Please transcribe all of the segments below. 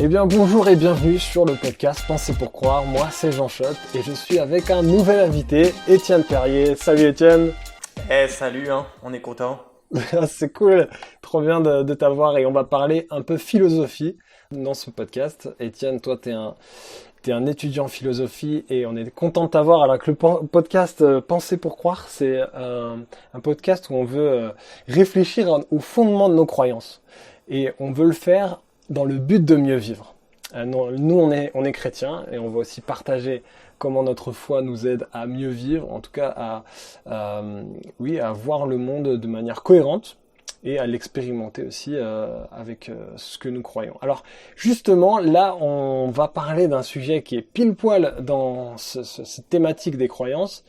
Eh bien bonjour et bienvenue sur le podcast Penser pour croire, moi c'est Jean Schott et je suis avec un nouvel invité, Étienne Perrier. Salut Étienne. Salut, on est content. C'est cool, trop bien de t'avoir et on va parler un peu philosophie dans ce podcast. Étienne, toi t'es un étudiant en philosophie et on est content de t'avoir alors que le podcast Penser pour croire, c'est un podcast où on veut réfléchir au fondement de nos croyances et on veut le faire dans le but de mieux vivre. Nous, on est chrétiens et on va aussi partager comment notre foi nous aide à mieux vivre, en tout cas oui, à voir le monde de manière cohérente et à l'expérimenter aussi avec ce que nous croyons. Alors justement, là, on va parler d'un sujet qui est pile poil dans cette thématique des croyances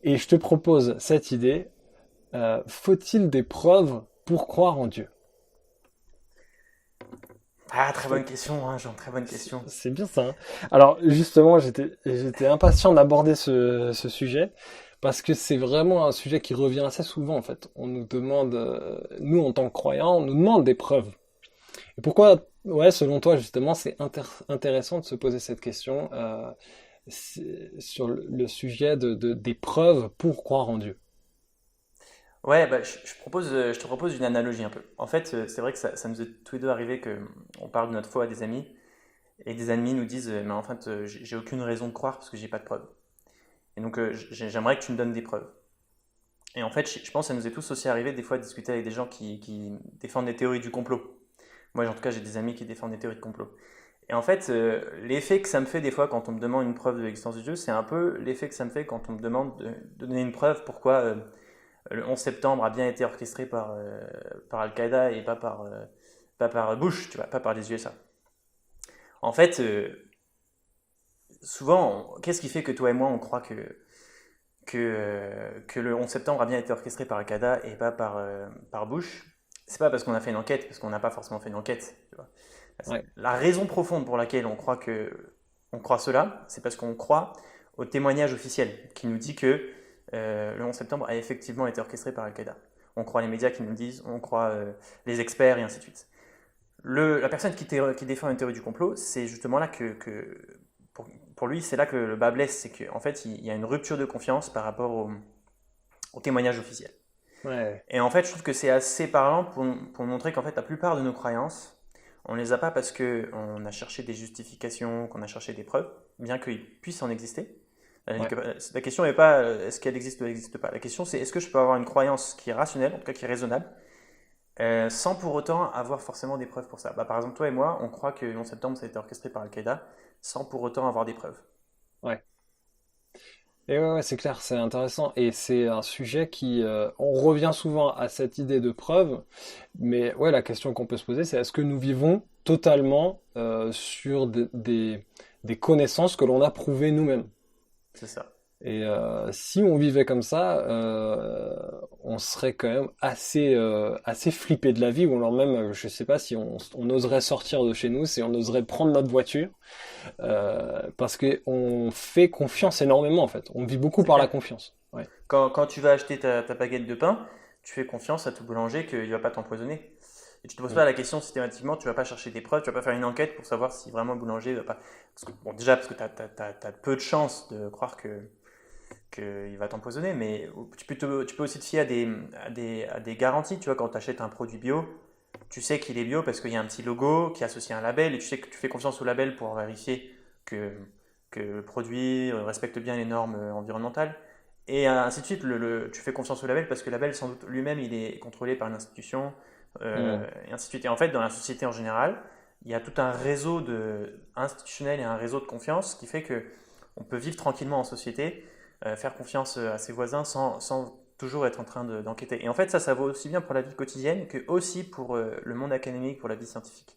et je te propose cette idée. Faut-il des preuves pour croire en Dieu? Ah, très bonne question, Jean, très bonne question. C'est bien ça, hein. Alors justement, j'étais impatient d'aborder ce sujet parce que c'est vraiment un sujet qui revient assez souvent en fait. On nous demande, nous en tant que croyants, on nous demande des preuves. Et pourquoi, ouais, selon toi justement, c'est intéressant de se poser cette question sur le sujet des preuves pour croire en Dieu. Ouais, bah, je te propose une analogie un peu. En fait, c'est vrai que ça nous est tous les deux arrivé que on parle de notre foi à des amis et des amis nous disent, mais en fait, j'ai aucune raison de croire parce que j'ai pas de preuves. Et donc, j'aimerais que tu me donnes des preuves. Et en fait, je pense que ça nous est tous aussi arrivé des fois de discuter avec des gens qui défendent des théories du complot. Moi, en tout cas, j'ai des amis qui défendent des théories de complot. Et en fait, l'effet que ça me fait des fois quand on me demande une preuve de l'existence de Dieu, c'est un peu l'effet que ça me fait quand on me demande de donner une preuve pourquoi le 11 septembre a bien été orchestré par Al-Qaïda et pas par Bush, tu vois, pas par les USA. En fait, souvent, qu'est-ce qui fait que toi et moi, on croit que le 11 septembre a bien été orchestré par Al-Qaïda et pas par Bush? C'est pas parce qu'on a fait une enquête, parce qu'on n'a pas forcément fait une enquête. Tu vois. Ouais. La raison profonde pour laquelle on croit cela, c'est parce qu'on croit au témoignage officiel qui nous dit que le 11 septembre a effectivement été orchestré par Al-Qaïda. On croit les médias qui nous le disent, on croit les experts et ainsi de suite. La personne qui défend une théorie du complot, c'est justement là pour lui, c'est là que le bas blesse, c'est qu'en fait, il y a une rupture de confiance par rapport au témoignage officiel. Ouais. Et en fait, je trouve que c'est assez parlant pour montrer qu'en fait, la plupart de nos croyances, on ne les a pas parce qu'on a cherché des justifications, qu'on a cherché des preuves, bien qu'il puisse en exister. Ouais. La question n'est pas est-ce qu'elle existe ou elle n'existe pas. La question c'est est-ce que je peux avoir une croyance qui est rationnelle, en tout cas qui est raisonnable, sans pour autant avoir forcément des preuves pour ça. Bah, par exemple, toi et moi, on croit que le 11 septembre ça a été orchestré par Al-Qaïda sans pour autant avoir des preuves. Ouais. Et ouais, c'est clair, c'est intéressant. Et c'est un sujet on revient souvent à cette idée de preuve, mais ouais, la question qu'on peut se poser, c'est est-ce que nous vivons totalement sur des connaissances que l'on a prouvées nous-mêmes? C'est ça. Et si on vivait comme ça, on serait quand même assez flippé de la vie, ou alors même, je sais pas si on oserait sortir de chez nous, si on oserait prendre notre voiture. Parce que on fait confiance énormément en fait. On vit beaucoup C'est par la clair. confiance. Ouais. Quand tu vas acheter ta baguette de pain, tu fais confiance à tout boulanger qu'il ne va pas t'empoisonner. Et tu te poses Mm. pas la question systématiquement, tu vas pas chercher des preuves, tu vas pas faire une enquête pour savoir si vraiment le boulanger va pas. Bon, déjà, parce que tu as, peu de chances de croire qu'il va t'empoisonner, mais tu peux aussi te fier à des garanties. Tu vois, quand tu achètes un produit bio, tu sais qu'il est bio parce qu'il y a un petit logo qui est associé à un label et tu sais que tu fais confiance au label pour vérifier que, que le produit respecte bien les normes environnementales. Et ainsi de suite, tu fais confiance au label parce que le label, sans doute, lui-même, il est contrôlé par une institution, Mm. et ainsi de suite. Et en fait, dans la société en général, il y a tout un réseau institutionnel et un réseau de confiance qui fait que on peut vivre tranquillement en société, faire confiance à ses voisins sans toujours être en train d'enquêter. Et en fait, ça vaut aussi bien pour la vie quotidienne que aussi pour le monde académique, pour la vie scientifique.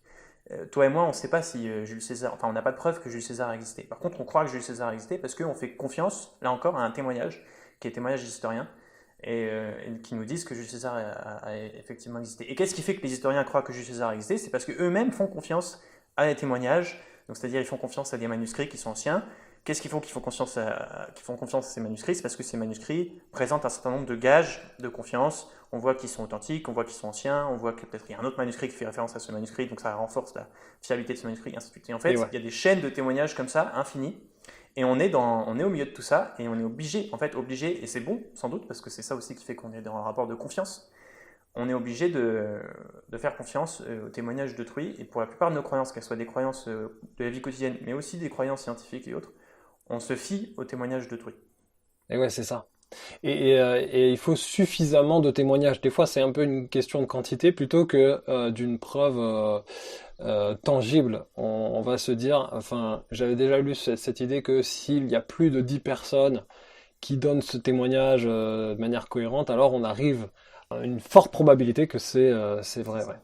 Toi et moi, on ne sait pas si Jules César, enfin, on n'a pas de preuve que Jules César a existé. Par contre, on croit que Jules César a existé parce qu'on fait confiance, là encore, à un témoignage, qui est le témoignage d'historiens, et qui nous disent que Jules César a effectivement existé. Et qu'est-ce qui fait que les historiens croient que Jules César a existé? C'est parce qu'eux-mêmes font confiance à des témoignages, donc c'est-à-dire ils font confiance à des manuscrits qui sont anciens, Qu'est-ce qu'ils font confiance à ces manuscrits? C'est parce que ces manuscrits présentent un certain nombre de gages de confiance. On voit qu'ils sont authentiques, on voit qu'ils sont anciens, on voit que peut-être il y a un autre manuscrit qui fait référence à ce manuscrit, donc ça renforce la fiabilité de ce manuscrit, et ainsi de suite. Et en fait, Et ouais. il y a des chaînes de témoignages comme ça, infinies, et on est au milieu de tout ça, et on est obligé, et c'est bon, sans doute, parce que c'est ça aussi qui fait qu'on est dans un rapport de confiance, on est obligé de faire confiance aux témoignages d'autrui, et pour la plupart de nos croyances, qu'elles soient des croyances de la vie quotidienne, mais aussi des croyances scientifiques et autres, on se fie aux témoignages d'autrui. Et ouais, c'est ça. Et il faut suffisamment de témoignages. Des fois, c'est un peu une question de quantité plutôt que d'une preuve tangible. On va se dire, enfin, j'avais déjà lu cette idée que s'il y a plus de 10 personnes qui donnent ce témoignage de manière cohérente, alors on arrive à une forte probabilité que c'est C'est vrai, ouais. ça.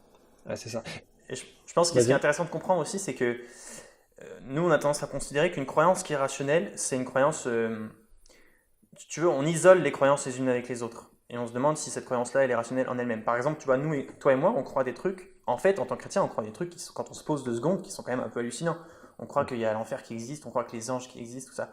Ouais, c'est ça. Et je pense que ce qui est Vas-y. intéressant de comprendre aussi, c'est que nous, on a tendance à considérer qu'une croyance qui est rationnelle, c'est une croyance, si tu veux, on isole les croyances les unes avec les autres. Et on se demande si cette croyance-là, elle est rationnelle en elle-même. Par exemple, tu vois, toi et moi, on croit des trucs. En fait, en tant que chrétien, on croit des trucs quand on se pose 2 secondes, qui sont quand même un peu hallucinants. On croit qu'il y a l'enfer qui existe, on croit que les anges qui existent, tout ça.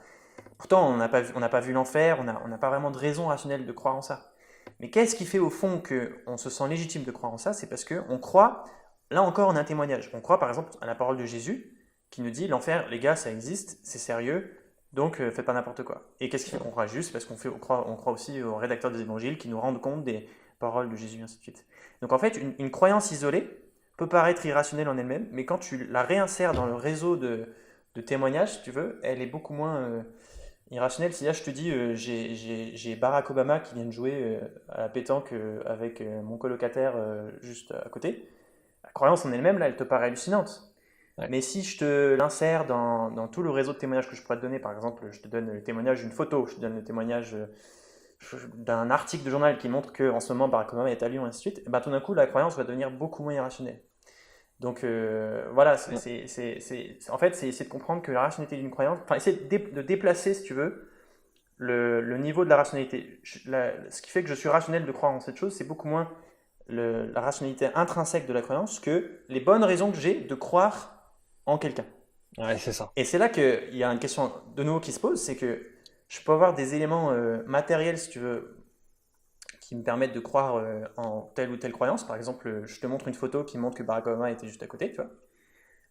Pourtant, on n'a pas vu l'enfer, on n'a pas vraiment de raison rationnelle de croire en ça. Mais qu'est-ce qui fait au fond qu'on se sent légitime de croire en ça? C'est parce qu'on croit, là encore, on a un témoignage. On croit par exemple à la parole de Jésus qui nous dit l'enfer, les gars, ça existe, c'est sérieux, donc faites pas n'importe quoi. Et qu'est-ce qui fait qu'on croit juste? Parce on croit aussi aux rédacteurs des évangiles qui nous rendent compte des paroles de Jésus, ainsi de suite. Donc en fait, une croyance isolée peut paraître irrationnelle en elle-même, mais quand tu la réinsères dans le réseau de témoignages, si tu veux, elle est beaucoup moins irrationnelle. Si là je te dis, j'ai Barack Obama qui vient de jouer à la pétanque avec mon colocataire juste à côté, la croyance en elle-même, là, elle te paraît hallucinante. Ouais. Mais si je te l'insère dans tout le réseau de témoignages que je pourrais te donner, par exemple, je te donne le témoignage d'une photo, je te donne le témoignage d'un article de journal qui montre qu'en ce moment Barack Obama est à Lyon, et ainsi de suite, et ben, tout d'un coup, la croyance va devenir beaucoup moins irrationnelle. Donc voilà, Ouais. en fait, c'est essayer de comprendre que la rationalité d'une croyance, enfin, essayer de déplacer, si tu veux, le niveau de la rationalité. Ce qui fait que je suis rationnel de croire en cette chose, c'est beaucoup moins la rationalité intrinsèque de la croyance que les bonnes raisons que j'ai de croire en quelqu'un. Ouais, c'est ça. Et c'est là qu'il y a une question de nouveau qui se pose, c'est que je peux avoir des éléments matériels, si tu veux, qui me permettent de croire en telle ou telle croyance. Par exemple, je te montre une photo qui montre que Barack Obama était juste à côté, tu vois.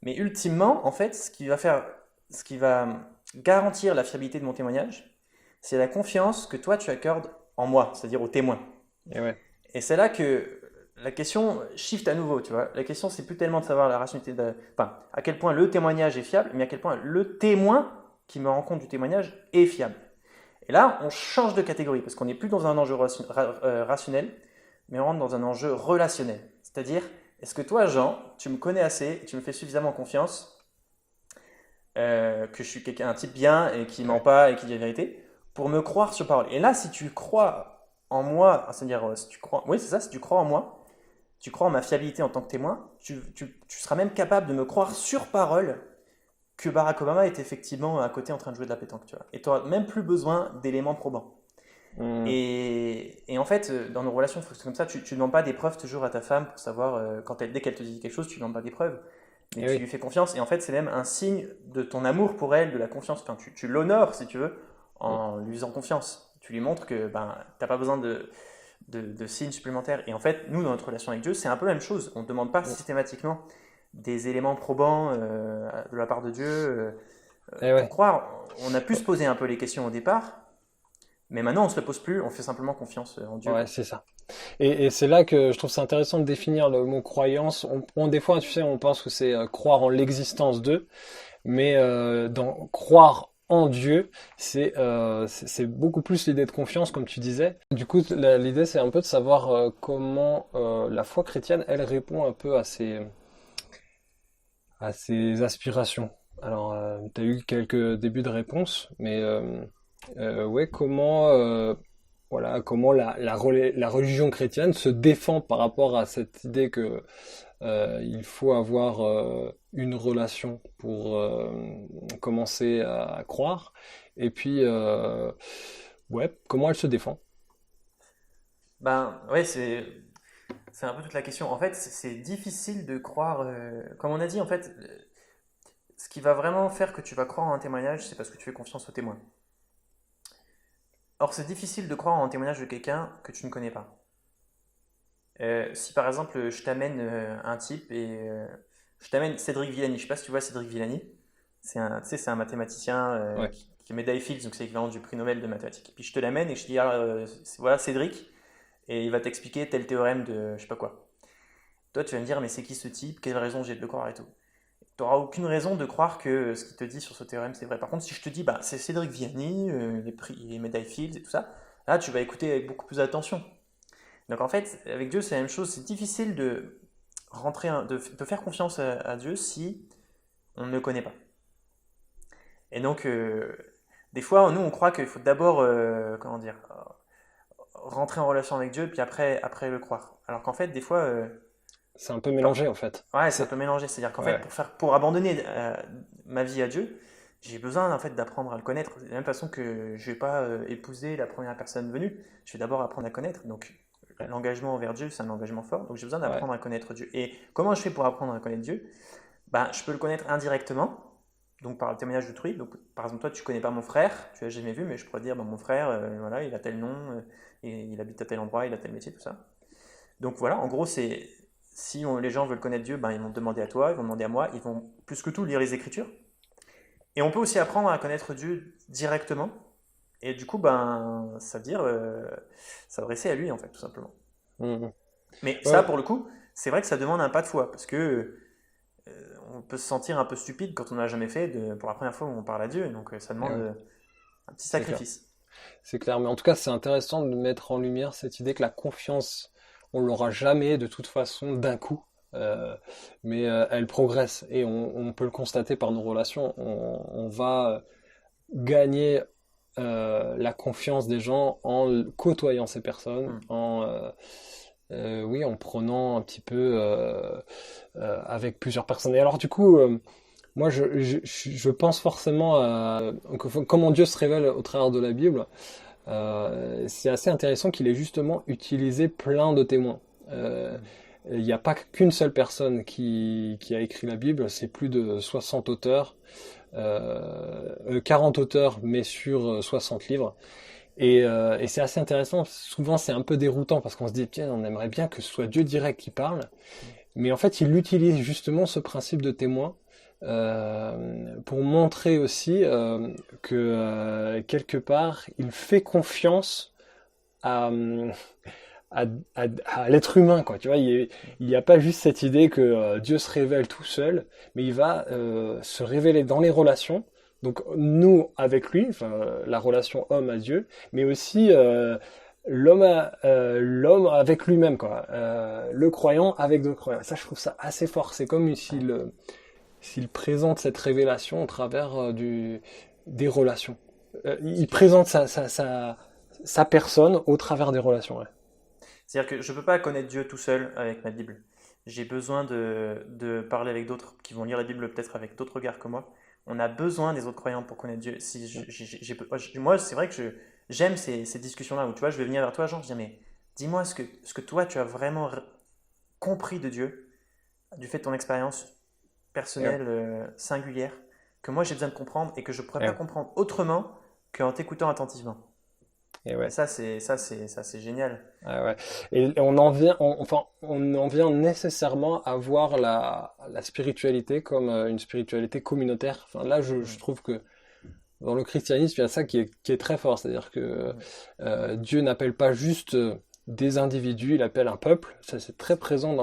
Mais ultimement, en fait, ce qui va garantir la fiabilité de mon témoignage, c'est la confiance que toi tu accordes en moi, c'est-à-dire au témoin. Et ouais. Et c'est là que la question shift à nouveau, tu vois. La question, c'est plus tellement de savoir la rationalité, enfin, à quel point le témoignage est fiable, mais à quel point le témoin qui me rend compte du témoignage est fiable. Et là, on change de catégorie, parce qu'on n'est plus dans un enjeu rationnel, mais on rentre dans un enjeu relationnel. C'est-à-dire, est-ce que toi, Jean, tu me connais assez, tu me fais suffisamment confiance, que je suis un type bien et qui ment Ouais. pas et qui dit la vérité, pour me croire sur parole. Et là, si tu crois en moi, c'est-à-dire, si tu crois, oui, c'est ça, si tu crois en moi, tu crois en ma fiabilité en tant que témoin, tu seras même capable de me croire sur parole que Barack Obama est effectivement à côté en train de jouer de la pétanque, tu vois. Et tu n'auras même plus besoin d'éléments probants. Hmm. Et en fait, dans nos relations, c'est comme ça, tu ne demandes pas des preuves toujours à ta femme pour savoir, dès qu'elle te dit quelque chose, tu ne demandes pas des preuves, mais Et tu oui. lui fais confiance. Et en fait, c'est même un signe de ton amour pour elle, de la confiance. Enfin, tu l'honores, si tu veux, Hmm. en lui faisant confiance. Tu lui montres que ben, tu n'as pas besoin de signes supplémentaires. Et en fait, nous, dans notre relation avec Dieu, c'est un peu la même chose. On ne demande pas Hmm. systématiquement des éléments probants de la part de Dieu Et pour ouais. croire. On a pu se poser un peu les questions au départ, mais maintenant, on ne se les pose plus. On fait simplement confiance en Dieu, Ouais, quoi. c'est ça. Et c'est là que je trouve ça intéressant de définir le mot croyance. Des fois, tu sais, on pense que c'est croire en l'existence d'eux, mais dans croire en Dieu, c'est beaucoup plus l'idée de confiance, comme tu disais. Du coup, l'idée, c'est un peu de savoir comment la foi chrétienne, elle répond un peu à ces aspirations. Alors, tu as eu quelques débuts de réponse, mais ouais, comment la religion chrétienne se défend par rapport à cette idée que il faut avoir une relation pour commencer à croire. Et puis, ouais, comment elle se défend? Ben, ouais, c'est un peu toute la question. En fait, c'est difficile de croire. Comme on a dit, en fait, qui va vraiment faire que tu vas croire en un témoignage, c'est parce que tu fais confiance au témoin. Or, c'est difficile de croire en un témoignage de quelqu'un que tu ne connais pas. Si par exemple, je t'amène un type et je t'amène Cédric Villani, je sais pas si tu vois Cédric Villani, tu sais, c'est un mathématicien Ouais. qui est médaille Fields, donc c'est l'équivalent du prix Nobel de mathématiques. Et puis je te l'amène et je te dis, voilà Cédric, et il va t'expliquer tel théorème de je sais pas quoi. Toi, tu vas me dire, mais c'est qui ce type? Quelle raison j'ai de le croire et tout? Tu n'auras aucune raison de croire que ce qu'il te dit sur ce théorème, c'est vrai. Par contre, si je te dis, bah, c'est Cédric Vianney, les médailles Fields et tout ça, là, tu vas écouter avec beaucoup plus d'attention. Donc en fait, avec Dieu, c'est la même chose. C'est difficile de de faire confiance à Dieu si on ne le connaît pas. Et donc, des fois, nous, on croit qu'il faut d'abord, comment dire, rentrer en relation avec Dieu, puis après le croire. Alors qu'en fait, des fois, C'est un peu enfin, mélangé en fait. ouais, c'est un C'est... peu mélangé. C'est-à-dire qu'en fait, Ouais. pour abandonner ma vie à Dieu, j'ai besoin en fait d'apprendre à le connaître. De la même façon que je vais pas épouser la première personne venue, je vais d'abord apprendre à connaître. Donc, l'engagement envers Dieu, c'est un engagement fort. Donc, j'ai besoin Ouais. d'apprendre à connaître Dieu. Et comment je fais pour apprendre à connaître Dieu? Ben, je peux le connaître indirectement, donc par le témoignage d'autrui. Donc, par exemple, toi, tu connais pas mon frère, tu l'as jamais vu, mais je pourrais dire, ben, mon frère, voilà, il a tel nom, et il habite à tel endroit, il a tel métier, tout ça. Donc voilà, en gros, c'est si les gens veulent connaître Dieu, ben, ils vont te demander à toi, ils vont demander à moi, ils vont plus que tout lire les Écritures. Et on peut aussi apprendre à connaître Dieu directement. Et du coup, ben, ça veut dire s'adresser à lui, en fait, tout simplement. Mhm. Mais ça, Ouais, pour le coup, c'est vrai que ça demande un pas de foi, parce que on peut se sentir un peu stupide quand on n'a jamais fait pour la première fois où on parle à Dieu. Donc ça et demande ouais, un petit c'est clair. sacrifice. C'est clair. Mais en tout cas, c'est intéressant de mettre en lumière cette idée que la confiance, on l'aura jamais de toute façon d'un coup. Euh, mais elle progresse et on peut le constater par nos relations. On va gagner la confiance des gens en côtoyant ces personnes, Hmm. oui, en prenant un petit peu avec plusieurs personnes. Et alors du coup, moi je pense forcément à comment Dieu se révèle au travers de la Bible. C'est assez intéressant qu'il ait justement utilisé plein de témoins. Euh, il n'y a pas qu'une seule personne qui a écrit la Bible, c'est plus de 60 auteurs, 40 auteurs, mais sur 60 livres. Et c'est assez intéressant. Souvent, c'est un peu déroutant parce qu'on se dit, tiens, on aimerait bien que ce soit Dieu direct qui parle. Mais en fait, il utilise justement ce principe de témoin pour montrer aussi que quelque part, il fait confiance à, à, à l'être humain, quoi. Tu vois, il n'y a pas juste cette idée que Dieu se révèle tout seul, mais il va se révéler dans les relations. Donc nous avec lui, enfin, la relation homme à Dieu, mais aussi l'homme avec lui-même, quoi. Le croyant avec d'autres croyants. Ça, je trouve ça assez fort. C'est comme Ouais. s'il présente cette révélation au travers des relations. C'est Il clair. présente sa personne au travers des relations. Ouais. C'est-à-dire que je ne peux pas connaître Dieu tout seul avec ma Bible. J'ai besoin de parler avec d'autres qui vont lire la Bible peut-être avec d'autres regards que moi. On a besoin des autres croyants pour connaître Dieu. Si moi, c'est vrai que j'aime ces discussions-là où tu vois, je vais venir vers toi, Jean, je dis mais dis-moi ce que toi tu as vraiment compris de Dieu, du fait de ton expérience Et, personnelle singulière, que moi j'ai besoin de comprendre et que je ne pourrais pas et, comprendre autrement qu'en t'écoutant attentivement. et Et ouais. ça c'est génial. Ah ouais. Et on en vient, enfin, on en vient nécessairement à voir la spiritualité comme une spiritualité communautaire. Enfin, là, je Mm, trouve que dans le christianisme, il y a ça qui est très fort. C'est-à-dire que mm, Dieu n'appelle pas juste des individus, il appelle un peuple. Ça, c'est très présent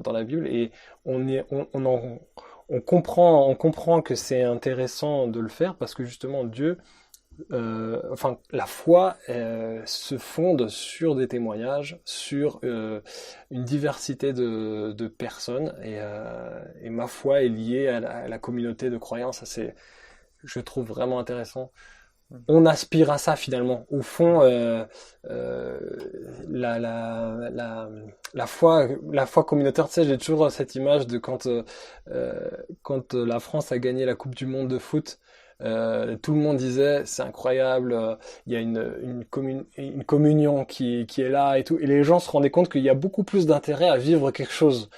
dans la Bible. Et on est, on comprend que c'est intéressant de le faire parce que justement, Dieu enfin, la foi se fonde sur des témoignages, sur une diversité de personnes, et ma foi est liée à la communauté de croyance. Ça, c'est, je trouve vraiment intéressant. mm, On aspire à ça finalement. Au fond, mm. euh, la, la, la, la foi communautaire, tu sais, j'ai toujours cette image de quand la France a gagné la Coupe du Monde de foot. Tout le monde disait c'est incroyable, il y a une communion qui est là et tout. Et les gens se rendaient compte qu'il y a beaucoup plus d'intérêt à vivre quelque chose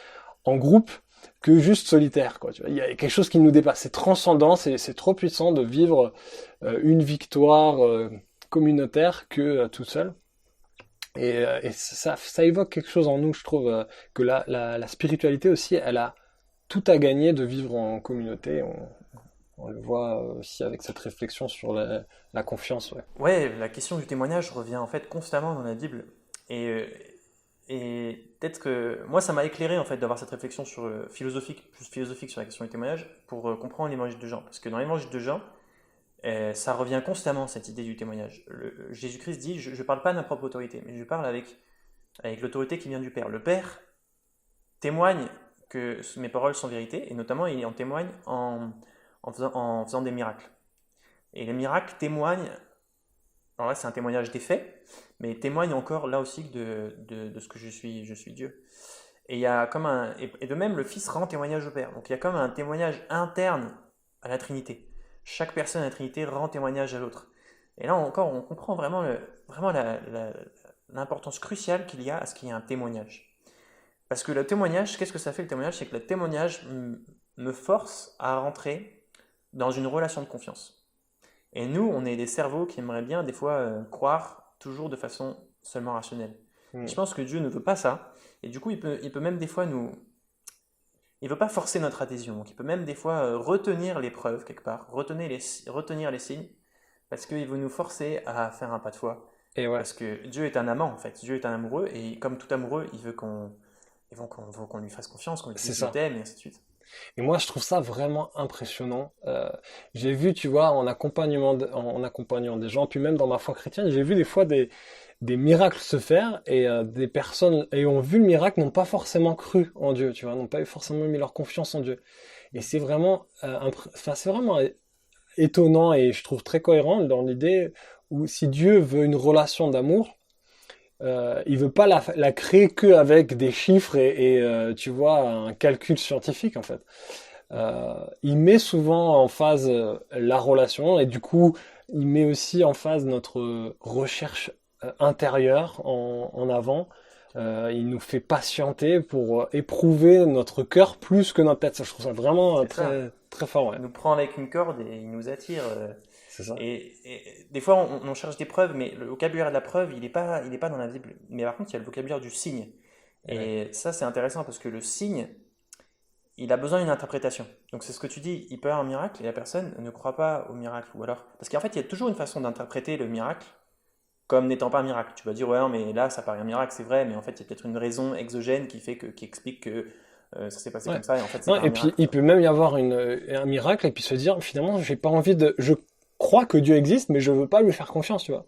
en groupe que juste solitaire, quoi. Tu vois, il y a quelque chose qui nous dépasse. C'est transcendant, c'est trop puissant de vivre une victoire communautaire que tout seul. Et ça évoque quelque chose en nous, je trouve, que la spiritualité aussi, elle a tout à gagner de vivre en communauté. On le voit aussi avec cette réflexion sur la confiance. Ouais. Ouais, la question du témoignage revient en fait constamment dans la Bible. Et, euh, et peut-être que moi, ça m'a éclairé en fait d'avoir cette réflexion sur philosophique, plus philosophique sur la question du témoignage pour comprendre l'évangile de Jean. Parce que dans l'évangile de Jean, ça revient constamment cette idée du témoignage. Jésus-Christ dit, je ne parle pas de ma propre autorité, mais je parle avec l'autorité qui vient du Père. Le Père témoigne que mes paroles sont vérité, et notamment il en témoigne en faisant des miracles. Et les miracles témoignent, alors là c'est un témoignage des faits, mais témoignent encore là aussi de ce que je suis Dieu. Et il y a comme et de même le Fils rend témoignage au Père. Donc il y a comme un témoignage interne à la Trinité. Chaque personne à la Trinité rend témoignage à l'autre. Et là encore, on comprend vraiment l'importance cruciale qu'il y a à ce qu'il y ait un témoignage. Parce que le témoignage, qu'est-ce que ça fait le témoignage? C'est que le témoignage me force à rentrer dans une relation de confiance. Et nous, on est des cerveaux qui aimeraient bien des fois croire toujours de façon seulement rationnelle. Et je pense que Dieu ne veut pas ça. Et du coup, il peut même des fois il ne veut pas forcer notre adhésion. Donc il peut même des fois retenir les preuves quelque part, retenir les signes, parce qu'il veut nous forcer à faire un pas de foi. Et ouais. Parce que Dieu est un amant en fait. Dieu est un amoureux et comme tout amoureux, il veut qu'on lui fasse confiance, qu'on lui C'est dise je ça. t'aime et ainsi de suite. Et moi, je trouve ça vraiment impressionnant. J'ai vu, tu vois, en accompagnant des gens, puis même dans ma foi chrétienne, j'ai vu des fois des miracles se faire et des personnes ayant vu le miracle n'ont pas forcément cru en Dieu, tu vois, n'ont pas forcément mis leur confiance en Dieu. Et c'est vraiment, c'est vraiment étonnant et je trouve très cohérent dans l'idée où si Dieu veut une relation d'amour, il veut pas la créer que avec des chiffres et tu vois un calcul scientifique en fait. Il met souvent en phase la relation et du coup il met aussi en phase notre recherche intérieure en avant. Il nous fait patienter pour éprouver notre cœur plus que notre tête. Ça, je trouve ça vraiment C'est ça. très très fort. Ouais, Il nous prend avec une corde et il nous attire. c'est ça. Et des fois, on cherche des preuves, mais le vocabulaire de la preuve, il est pas dans la Bible. Mais par contre, il y a le vocabulaire du signe. Et ouais. Et ça, c'est intéressant parce que le signe, il a besoin d'une interprétation. Donc c'est ce que tu dis, il peut y avoir un miracle et la personne ne croit pas au miracle. Ou alors, parce qu'en fait, il y a toujours une façon d'interpréter le miracle comme n'étant pas un miracle. Tu vas dire, ouais, non, mais là, ça paraît un miracle, c'est vrai, mais en fait, il y a peut-être une raison exogène qui explique que ça s'est passé Ouais. comme ça et en fait, c'est Non, pas un et puis miracle. Tu il vois. peut même y avoir un miracle et puis se dire finalement j'ai pas envie de, je crois que Dieu existe mais je veux pas lui faire confiance, tu vois.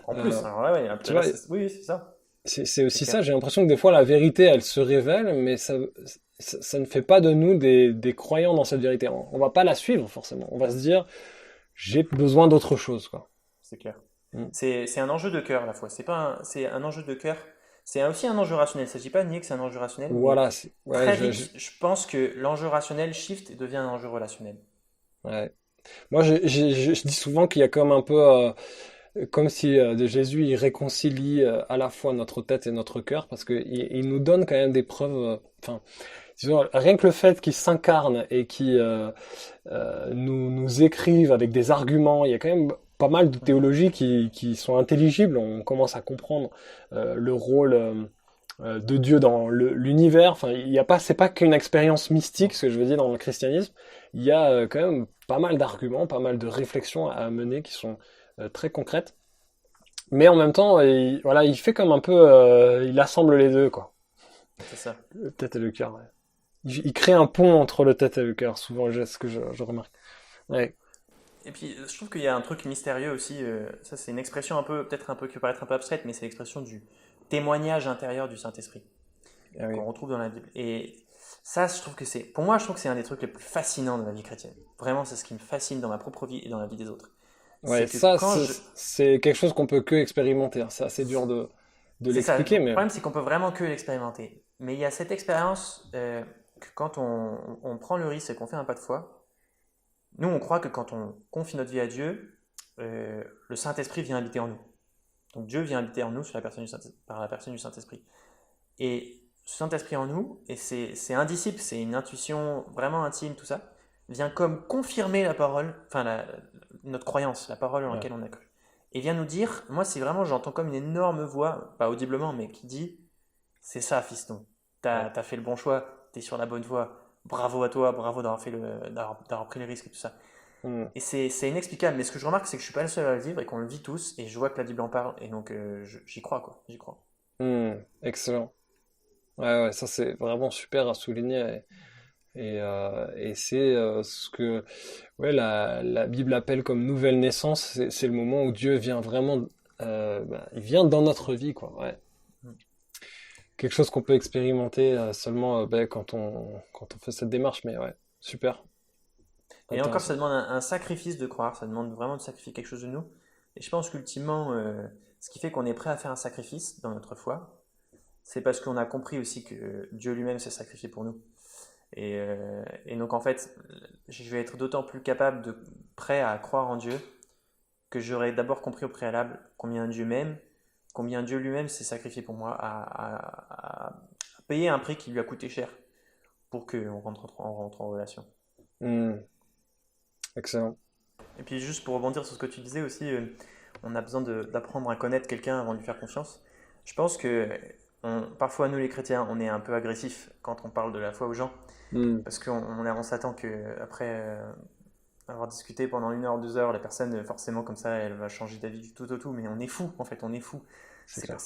En Euh, plus, alors là, ouais, tu là, vois, oui, oui, c'est ça, c'est c'est aussi clair. ça. J'ai l'impression que des fois la vérité elle se révèle mais ça ne fait pas de nous des croyants dans cette vérité. On va pas la suivre forcément. On va se dire j'ai besoin d'autre chose quoi. C'est clair. Mm. C'est un enjeu de cœur à la fois. C'est un enjeu de cœur. C'est aussi un enjeu rationnel. Il ne s'agit pas de nier que c'est un enjeu rationnel, mais Voilà. Ouais, très vite, je pense que l'enjeu rationnel shift et devient un enjeu relationnel. ouais. Moi je dis souvent qu'il y a comme un peu comme si de Jésus il réconcilie à la fois notre tête et notre cœur parce que il nous donne quand même des preuves. Enfin, disons, rien que le fait qu'il s'incarne et qu'il nous écrive avec des arguments, il y a quand même pas mal de Mhm. théologies qui sont intelligibles. On commence à comprendre le rôle de Dieu dans l'univers. Enfin, il y a pas, c'est pas qu'une expérience mystique, Non. ce que je veux dire dans le christianisme. Il y a quand même pas mal d'arguments, pas mal de réflexions à mener qui sont très concrètes. Mais en même temps, voilà, il fait comme un peu, il assemble les deux, quoi. C'est ça. Le tête et le cœur. Ouais. Il crée un pont entre le tête et le cœur. Souvent, c'est ce que je remarque. Ouais. Et puis, je trouve qu'il y a un truc mystérieux aussi. Ça, c'est une expression un peu, peut-être un peu qui peut paraître un peu abstraite, mais c'est l'expression du témoignage intérieur du Saint-Esprit Ah oui. qu'on retrouve dans la Bible. Et ça, je trouve que pour moi, je trouve que c'est un des trucs les plus fascinants de la vie chrétienne. Vraiment, c'est ce qui me fascine dans ma propre vie et dans la vie des autres. Ouais, C'est que ça, quand c'est quelque chose qu'on peut que expérimenter. Hein. C'est assez dur de c'est ça. Le l'expliquer, mais problème, c'est qu'on peut vraiment que l'expérimenter. Mais il y a cette expérience que quand on prend le risque et qu'on fait un pas de foi, nous, on croit que quand on confie notre vie à Dieu, le Saint-Esprit vient habiter en nous. Donc Dieu vient habiter en nous par la personne du Saint-Esprit. Et ce Saint-Esprit en nous, et c'est indicible, c'est une intuition vraiment intime, tout ça, vient comme confirmer la parole, enfin notre croyance, la parole en Ouais. laquelle on a cru. Et vient nous dire, moi c'est vraiment, j'entends comme une énorme voix, pas audiblement, mais qui dit, c'est ça, fiston, Ouais. t'as fait le bon choix, t'es sur la bonne voie, bravo à toi, bravo d'avoir pris les risques et tout ça. Hmm. Et c'est inexplicable, mais ce que je remarque, c'est que je suis pas le seul à le vivre et qu'on le vit tous, et je vois que la Bible en parle, et donc j'y crois, quoi, j'y crois. Hmm. Excellent. Ouais, ouais, ça c'est vraiment super à souligner. Et c'est ce que ouais, la Bible appelle comme nouvelle naissance. C'est le moment où Dieu vient vraiment, il vient dans notre vie, quoi. Ouais. Quelque chose qu'on peut expérimenter seulement quand on fait cette démarche. Mais ouais, super, Et encore, ça intéressant. demande un sacrifice de croire, ça demande vraiment de sacrifier quelque chose de nous. Et je pense qu'ultimement, ce qui fait qu'on est prêt à faire un sacrifice dans notre foi, c'est parce qu'on a compris aussi que Dieu lui-même s'est sacrifié pour nous. Et donc en fait, je vais être d'autant plus prêt à croire en Dieu, que j'aurais d'abord compris au préalable combien Dieu m'aime, combien Dieu lui-même s'est sacrifié pour moi, à payer un prix qui lui a coûté cher pour qu'on rentre en relation. Hmm. Excellent. Et puis juste pour rebondir sur ce que tu disais aussi, on a besoin d'apprendre à connaître quelqu'un avant de lui faire confiance. Je pense que parfois nous les chrétiens, on est un peu agressifs quand on parle de la foi aux gens, Hmm. parce on s'attend que après avoir discuté pendant 1 heure, 2 heures, la personne forcément comme ça, elle va changer d'avis du tout au tout. Mais on est fou en fait, on est fou. C'est clair.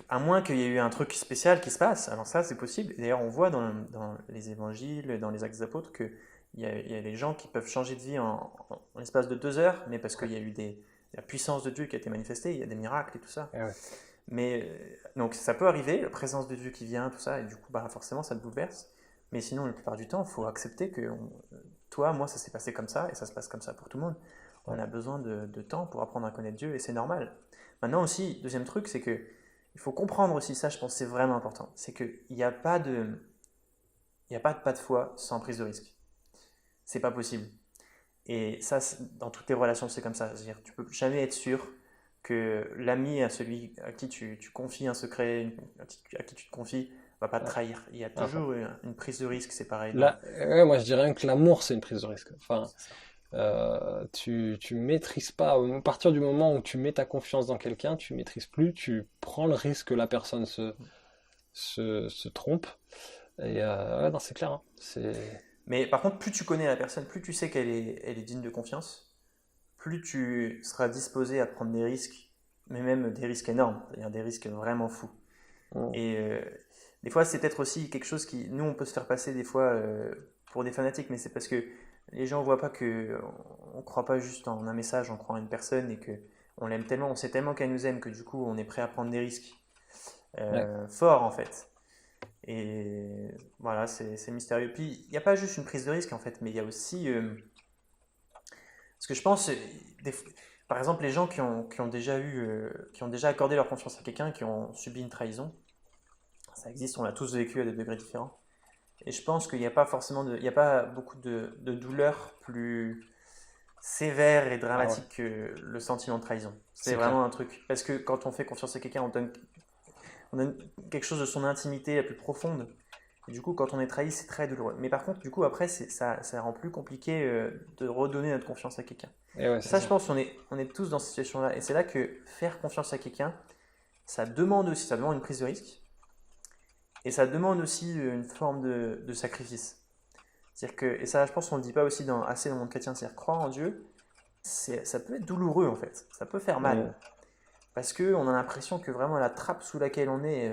À moins qu'il y ait eu un truc spécial qui se passe, alors ça c'est possible. Et d'ailleurs on voit dans les évangiles, dans les actes des apôtres, que il y a des gens qui peuvent changer de vie en l'espace de 2 heures, mais parce Ouais. qu'il y a eu la puissance de Dieu qui a été manifestée, il y a des miracles et tout ça. Eh ouais. Mais donc ça peut arriver, la présence de Dieu qui vient, tout ça, et du coup bah, forcément ça te bouleverse. Mais sinon, la plupart du temps, il faut accepter que toi, moi, ça s'est passé comme ça, et ça se passe comme ça pour tout le monde. On Ouais. a besoin de temps pour apprendre à connaître Dieu, et c'est normal. Maintenant aussi, deuxième truc, c'est que il faut comprendre aussi ça, je pense que c'est vraiment important. C'est qu'il n'y a pas il y a pas de foi sans prise de risque. C'est pas possible. Et ça, dans toutes tes relations, c'est comme ça. C'est-à-dire, tu peux jamais être sûr que l'ami à celui à qui tu confies un secret, à qui tu te confies, va pas te Ouais. trahir. Il y a À fond. toujours une prise de risque, c'est pareil dans. Là, ouais, moi je dirais rien que l'amour, c'est une prise de risque. Enfin, C'est ça. tu maîtrises pas. À partir du moment où tu mets ta confiance dans quelqu'un, tu maîtrises plus, tu prends le risque que la personne se trompe. Et ouais, non, c'est clair, hein. C'est. Mais par contre, plus tu connais la personne, plus tu sais elle est digne de confiance, plus tu seras disposé à prendre des risques, mais même des risques énormes, c'est-à-dire des risques vraiment fous. Mm. Et des fois, c'est peut-être aussi quelque chose qui, nous, on peut se faire passer des fois pour des fanatiques, mais c'est parce que les gens ne voient pas que on croit pas juste en un message, on croit en une personne et que on l'aime tellement, on sait tellement qu'elle nous aime que du coup, on est prêt à prendre des risques Ouais, forts en fait. Et voilà, c'est mystérieux. Puis, il n'y a pas juste une prise de risque en fait, mais il y a aussi. Ce que je pense, des- par exemple, les gens qui ont déjà qui ont déjà accordé leur confiance à quelqu'un, qui ont subi une trahison, ça existe, on l'a tous vécu à des degrés différents. Et je pense qu'il n'y a pas forcément il n'y a pas beaucoup de douleurs plus sévères et ah ouais, dramatiques que le sentiment de trahison. C'est c'est vraiment clair. un truc. Parce que quand on fait confiance à quelqu'un, on donne quelque chose de son intimité la plus profonde. Et du coup, quand on est trahi, c'est très douloureux. Mais par contre, du coup, après, ça rend plus compliqué de redonner notre confiance à quelqu'un. Et ouais, Et c'est ça, je ça. pense, on est tous dans cette situation-là. Et c'est là que faire confiance à quelqu'un, ça demande une prise de risque. Et ça demande aussi une forme de sacrifice. C'est-à-dire que, et ça, je pense qu'on ne le dit pas aussi assez dans le monde chrétien, c'est-à-dire croire en Dieu, ça peut être douloureux en fait. Ça peut faire Mm. mal. Parce qu'on a l'impression que vraiment la trappe sous laquelle on est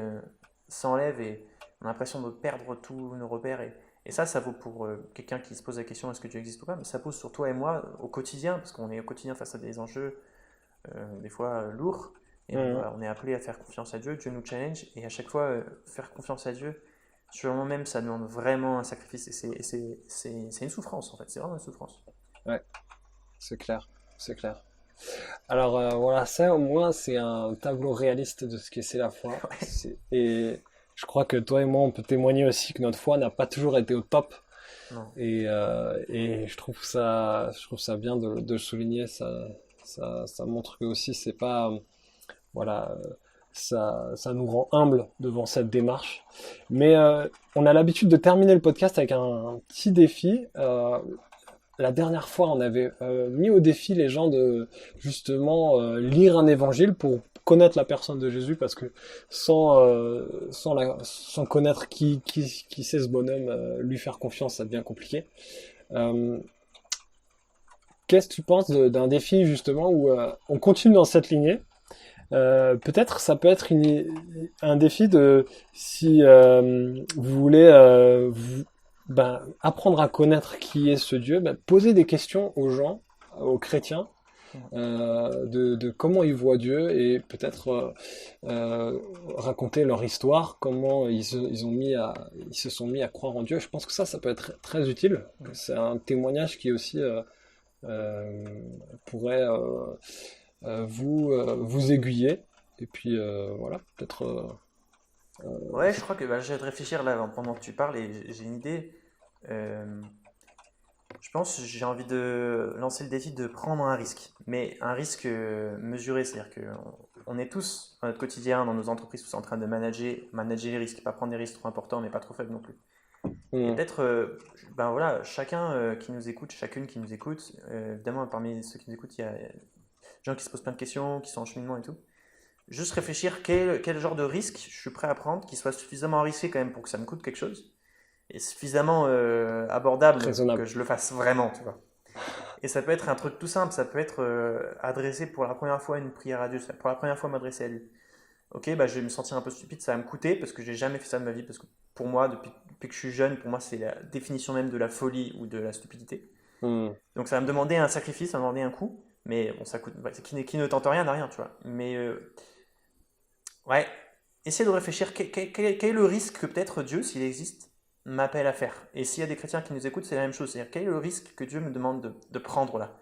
s'enlève et on a l'impression de perdre tous nos repères. Et ça vaut pour quelqu'un qui se pose la question est-ce que Dieu existe ou pas, mais ça pose sur toi et moi au quotidien, parce qu'on est au quotidien face à des enjeux des fois lourds. Et Mm. on est appelé à faire confiance à Dieu, Dieu nous challenge, et à chaque fois, faire confiance à Dieu, sur le moment même, ça demande vraiment un sacrifice, et c'est une souffrance en fait, c'est vraiment une souffrance. Ouais, c'est clair, c'est clair. Alors voilà, ça au moins c'est un tableau réaliste de ce que c'est la foi. Et je crois que toi et moi on peut témoigner aussi que notre foi n'a pas toujours été au top. Non. Et je trouve ça bien de le souligner. Ça montre que aussi c'est pas voilà ça nous rend humbles devant cette démarche. Mais on a l'habitude de terminer le podcast avec un petit défi. La dernière fois, on avait mis au défi les gens de justement lire un évangile pour connaître la personne de Jésus, parce que sans connaître qui c'est ce bonhomme, lui faire confiance, ça devient compliqué. Qu'est-ce que tu penses d'un défi justement où on continue dans cette lignée? Peut-être ça peut être un défi de si vous voulez apprendre à connaître qui est ce Dieu, poser des questions aux gens, aux chrétiens, de comment ils voient Dieu, et peut-être raconter leur histoire, comment ils se sont mis à croire en Dieu. Je pense que ça peut être très utile. C'est un témoignage qui aussi pourrait vous aiguiller. Et puis voilà, peut-être. Ouais, je crois que je vais te réfléchir là pendant que tu parles et j'ai une idée. Je pense que j'ai envie de lancer le défi de prendre un risque, mais un risque mesuré, c'est-à-dire qu'on est tous dans notre quotidien, dans nos entreprises, tous en train de manager les risques, pas prendre des risques trop importants, mais pas trop faibles non plus. Et peut-être, voilà, chacun qui nous écoute, chacune qui nous écoute, évidemment parmi ceux qui nous écoutent, il y a des gens qui se posent plein de questions, qui sont en cheminement et tout. Juste réfléchir quel genre de risque je suis prêt à prendre, qui soit suffisamment risqué quand même pour que ça me coûte quelque chose, et suffisamment abordable Raisonnable. que je le fasse vraiment, tu vois. Et ça peut être un truc tout simple, ça peut être adresser pour la première fois une prière à Dieu, pour la première fois m'adresser à lui. Ok, je vais me sentir un peu stupide, ça va me coûter, parce que j'ai jamais fait ça de ma vie, parce que pour moi, depuis que je suis jeune, pour moi c'est la définition même de la folie ou de la stupidité. Donc ça va me demander un sacrifice, ça va me demander un coût, mais bon, ça coûte, qui ne tente rien n'a rien, tu vois. Mais ouais, essayez de réfléchir quel est le risque que peut-être Dieu, s'il existe, m'appelle à faire. Et s'il y a des chrétiens qui nous écoutent, c'est la même chose. C'est-à-dire quel est le risque que Dieu me demande de prendre là,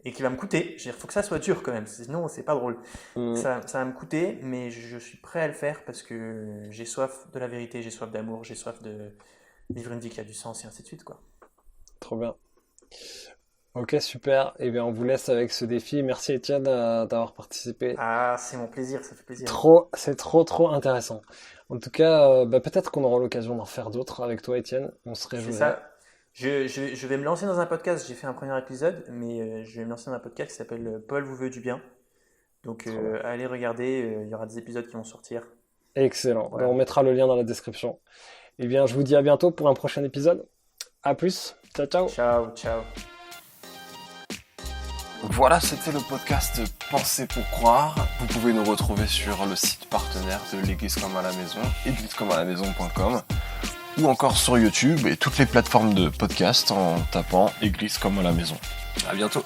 et qui va me coûter. Je veux dire, faut que ça soit dur quand même, sinon c'est pas drôle. Ça va me coûter, mais je suis prêt à le faire parce que j'ai soif de la vérité, j'ai soif d'amour, j'ai soif de vivre une vie qui a du sens et ainsi de suite, quoi. Trop bien. Ok, super. Et bien, on vous laisse avec ce défi. Merci Étienne d'avoir participé. Ah, c'est mon plaisir, ça fait plaisir. C'est trop intéressant. En tout cas, peut-être qu'on aura l'occasion d'en faire d'autres avec toi, Étienne. On se réjouit. C'est ça. Je vais me lancer dans un podcast. J'ai fait un premier épisode, mais je vais me lancer dans un podcast qui s'appelle Paul vous veut du bien. Donc, allez regarder. Il y aura des épisodes qui vont sortir. Excellent. Voilà. On mettra le lien dans la description. Eh bien, je vous dis à bientôt pour un prochain épisode. À plus. Ciao, ciao. Ciao, ciao. Voilà, c'était le podcast Penser pour croire. Vous pouvez nous retrouver sur le site partenaire de l'Église comme à la maison, églisecomealamaison.com, ou encore sur YouTube et toutes les plateformes de podcast en tapant Église comme à la maison. À bientôt.